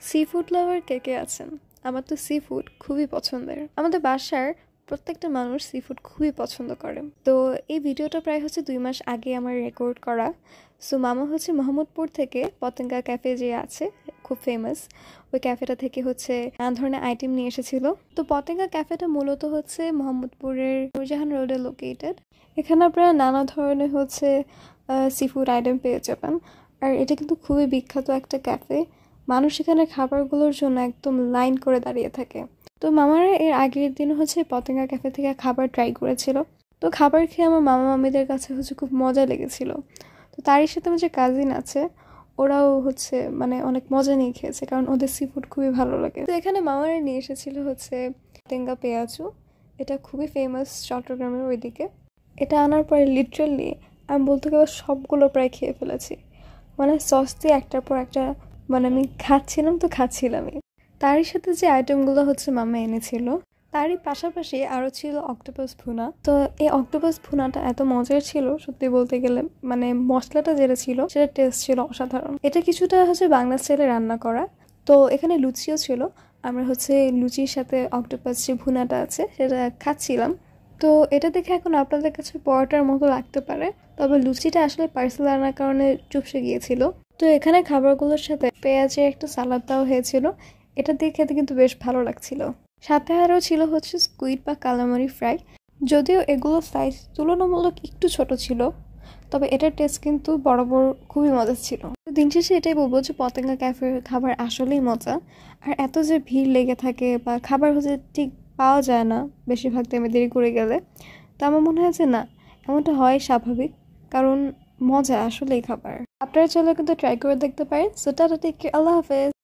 Sea food lover কে কে আছেন? আমার তো সি ফুড খুবই পছন্দের। আমাদের বাসার প্রত্যেকটা মানুষ সি ফুড খুবই পছন্দ করে। তো এই ভিডিওটা প্রায় 2 মাস আগে আমার রেকর্ড করা। সো মামা মোহাম্মদপুর থেকে পতেঙ্গা ক্যাফে যে আছে, খুব ফেমাস, ওই ক্যাফেটা থেকে নানা ধরনের আইটেম নিয়ে এসেছিল। তো পতেঙ্গা ক্যাফেটা মূলত মোহাম্মদপুরের নূরজাহান রোডে লোকেটেড। এখানে আপনারা নানা ধরনের সি ফুড আইটেম পেয়ে যাবেন। আর এটা কিন্তু খুবই বিখ্যাত একটা ক্যাফে। মানুষ এখানে খাবারগুলোর জন্য একদম লাইন করে দাঁড়িয়ে থাকে। তো মামারা এর আগের দিন পতেঙ্গা ক্যাফে থেকে খাবার ট্রাই করেছিল। তো খাবার খেয়ে আমার মামা মামিদের কাছে খুব মজা লেগেছিল। তো তারই সাথে আমার যে কাজিন আছে, ওরাও অনেক মজা নিয়ে খেয়েছে, কারণ ওদের সি ফুড খুবই ভালো লাগে। তো এখানে মামারা নিয়ে এসেছিল পতেঙ্গা পেঁয়াজু। এটা খুবই ফেমাস চট্টগ্রামের ওইদিকে। এটা আনার পরে লিটারালি আমি বলতে গেলে সবগুলো প্রায় খেয়ে ফেলেছি। সস দিয়ে একটার পর একটা আমি খাচ্ছিলামই। তারই সাথে যে আইটেমগুলো মামা এনেছিল, তারই পাশাপাশি আরও ছিল অক্টোপাস ভুনা। তো এই অক্টোপাস ভুনাটা এত মজার ছিল, সত্যি বলতে গেলে মশলাটা যেটা ছিল সেটা টেস্ট ছিল অসাধারণ। এটা কিছুটা বাংলা স্টাইলে রান্না করা। তো এখানে লুচিও ছিল। আমরা লুচির সাথে অক্টোপাস যে ভুনাটা আছে সেটা খাচ্ছিলাম। তো এটা দেখে এখন আপনাদের কাছে পরোটার মতো লাগতে পারে, তবে লুচিটা আসলে পার্সেল আনার কারণে চুপসে গিয়েছিল। তো এখানে খাবারগুলোর সাথে পেঁয়াজের একটা সালাদ দেওয়া হয়েছিল। এটা দিয়ে খেতে কিন্তু বেশ ভালো লাগছিল। সাথে আরও ছিল স্কুইড বা কালামারি ফ্রাই। যদিও এগুলো সাইজ তুলনামূলক একটু ছোট ছিল, তবে এটার টেস্ট কিন্তু বরাবর খুবই মজা ছিল। দিন শেষে এটাই বলবো যে পতেঙ্গা ক্যাফের খাবার আসলেই মজা। আর এত যে ভিড় লেগে থাকে বা খাবার ঠিক পাওয়া যায় না বেশিরভাগ টাইমে দেরি করে গেলে, তো আমার মনে হয় যে না, এমনটা হয় স্বাভাবিক, কারণ মজা আসলেই খাবার। আপনারা চাইলে কিন্তু ট্রাই করে দেখতে পারেন। সো টাটা, টেক কেয়ার, আল্লাহ হাফেজ।